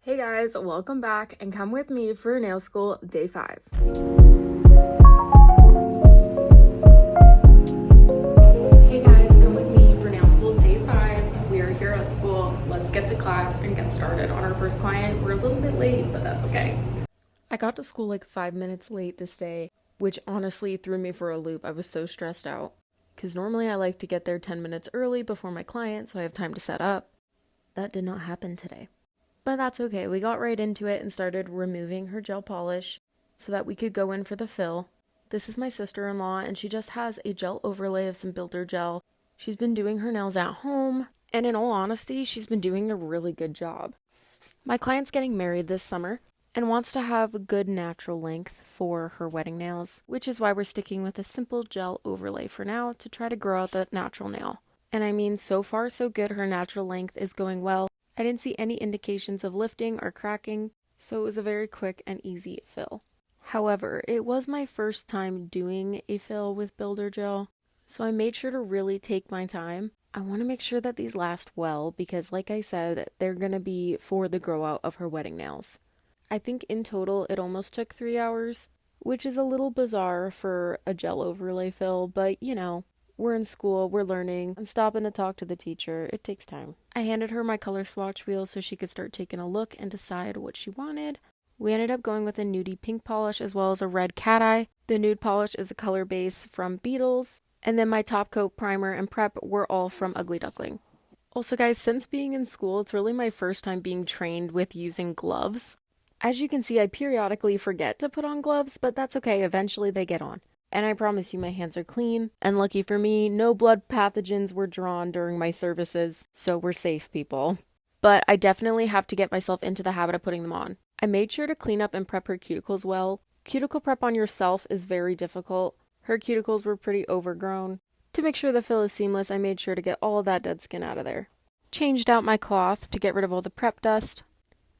Hey guys, welcome back and come with me for nail school day 5. Hey guys, come with me for nail school day 5. We are here at school. Let's get to class and get started on our first client. We're a little bit late, but that's okay. I got to school like 5 minutes late this day, which honestly threw me for a loop. I was so stressed out because normally I like to get there 10 minutes early before my client so I have time to set up. That did not happen today. But that's okay, we got right into it and started removing her gel polish so that we could go in for the fill. This is my sister-in-law and she just has a gel overlay of some builder gel. She's been doing her nails at home and in all honesty, she's been doing a really good job. My client's getting married this summer and wants to have a good natural length for her wedding nails, which is why we're sticking with a simple gel overlay for now to try to grow out the natural nail. And I mean, so far so good, her natural length is going well. I didn't see any indications of lifting or cracking, so it was a very quick and easy fill. However, it was my first time doing a fill with builder gel, so I made sure to really take my time. I want to make sure that these last well because like I said, they're going to be for the grow out of her wedding nails. I think in total it almost took 3 hours, which is a little bizarre for a gel overlay fill, but you know, we're in school, we're learning. I'm stopping to talk to the teacher. It takes time. I handed her my color swatch wheel so she could start taking a look and decide what she wanted. We ended up going with a nudie pink polish as well as a red cat eye. The nude polish is a color base from Beetles. And then my top coat, primer, and prep were all from Ugly Duckling. Also guys, since being in school, it's really my first time being trained with using gloves. As you can see, I periodically forget to put on gloves, but that's okay. Eventually they get on. And I promise you my hands are clean, and lucky for me, no blood pathogens were drawn during my services, so we're safe, people. But I definitely have to get myself into the habit of putting them on. I made sure to clean up and prep her cuticles well. Cuticle prep on yourself is very difficult. Her cuticles were pretty overgrown. To make sure the fill is seamless, I made sure to get all of that dead skin out of there. Changed out my cloth to get rid of all the prep dust,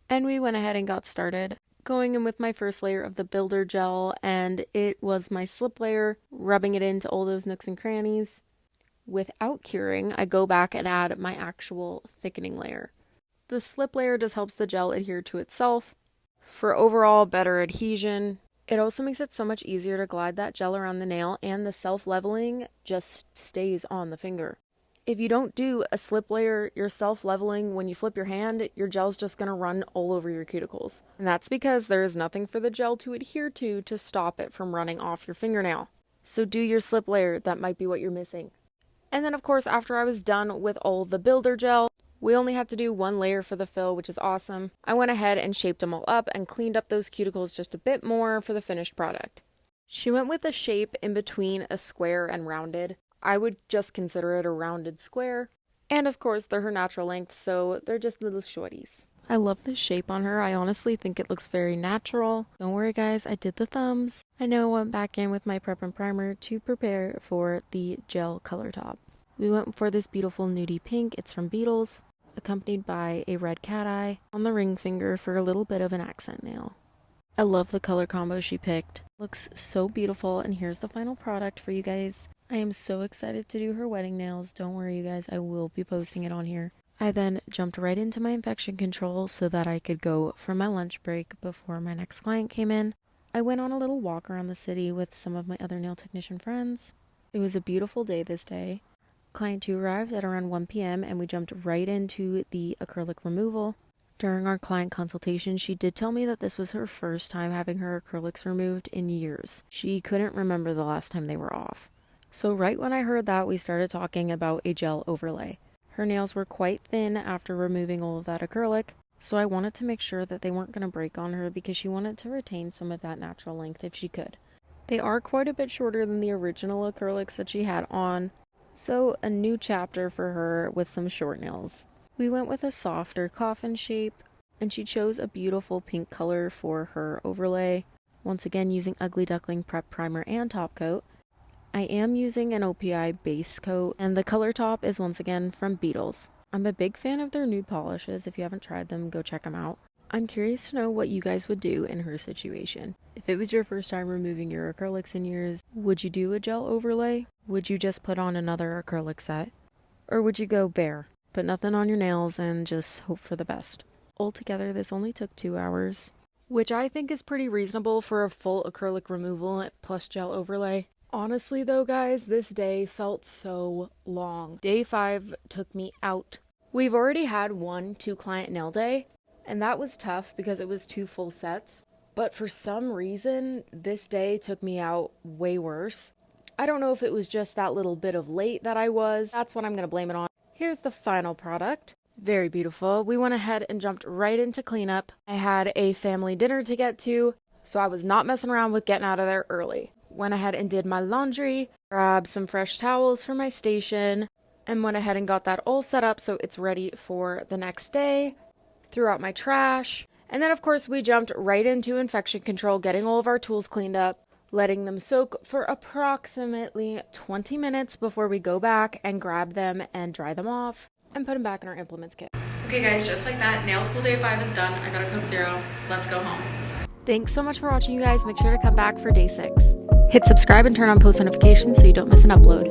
and we went ahead and got started. Going in with my first layer of the builder gel, and it was my slip layer, rubbing it into all those nooks and crannies. Without curing, I go back and add my actual thickening layer. The slip layer just helps the gel adhere to itself for overall better adhesion. It also makes it so much easier to glide that gel around the nail, and the self-leveling just stays on the finger. If you don't do a slip layer, you're self-leveling. When you flip your hand, your gel's just going to run all over your cuticles. And that's because there is nothing for the gel to adhere to stop it from running off your fingernail. So do your slip layer, that might be what you're missing. And then of course, after I was done with all the builder gel, we only had to do one layer for the fill, which is awesome. I went ahead and shaped them all up and cleaned up those cuticles just a bit more for the finished product. She went with a shape in between a square and rounded. I would just consider it a rounded square. And of course, they're her natural length, so they're just little shorties. I love the shape on her. I honestly think it looks very natural. Don't worry guys, I did the thumbs. I now went back in with my prep and primer to prepare for the gel color top. We went for this beautiful nudie pink. It's from Beetles, accompanied by a red cat eye on the ring finger for a little bit of an accent nail. I love the color combo she picked. Looks so beautiful, and here's the final product for you guys. I am so excited to do her wedding nails. Don't worry you guys, I will be posting it on here. I then jumped right into my infection control so that I could go for my lunch break before my next client came in. I went on a little walk around the city with some of my other nail technician friends. It was a beautiful day this day. Client 2 arrived at around 1 p.m. and we jumped right into the acrylic removal. During our client consultation, she did tell me that this was her first time having her acrylics removed in years. She couldn't remember the last time they were off. So right when I heard that, we started talking about a gel overlay. Her nails were quite thin after removing all of that acrylic, so I wanted to make sure that they weren't going to break on her because she wanted to retain some of that natural length if she could. They are quite a bit shorter than the original acrylics that she had on, so a new chapter for her with some short nails. We went with a softer coffin shape, and she chose a beautiful pink color for her overlay, once again using Ugly Duckling prep primer and top coat. I am using an OPI base coat, and the color top is once again from Beetles. I'm a big fan of their nude polishes. If you haven't tried them, go check them out. I'm curious to know what you guys would do in her situation. If it was your first time removing your acrylics in years, would you do a gel overlay? Would you just put on another acrylic set? Or would you go bare? Put nothing on your nails and just hope for the best? Altogether, this only took 2 hours, which I think is pretty reasonable for a full acrylic removal plus gel overlay. Honestly though, guys, this day felt so long. Day 5 took me out. We've already had 1 2-client nail day, and that was tough because it was 2 full sets. But for some reason, this day took me out way worse. I don't know if it was just that little bit of late that I was. That's what I'm going to blame it on. Here's the final product. Very beautiful. We went ahead and jumped right into cleanup. I had a family dinner to get to, so I was not messing around with getting out of there early. Went ahead and did my laundry, grabbed some fresh towels for my station, and went ahead and got that all set up so it's ready for the next day. Threw out my trash. And then, of course, we jumped right into infection control, getting all of our tools cleaned up, letting them soak for approximately 20 minutes before we go back and grab them and dry them off and put them back in our implements kit. Okay, guys, just like that, nail school day 5 is done. I got a Coke Zero. Let's go home. Thanks so much for watching, you guys. Make sure to come back for day 6. Hit subscribe and turn on post notifications so you don't miss an upload.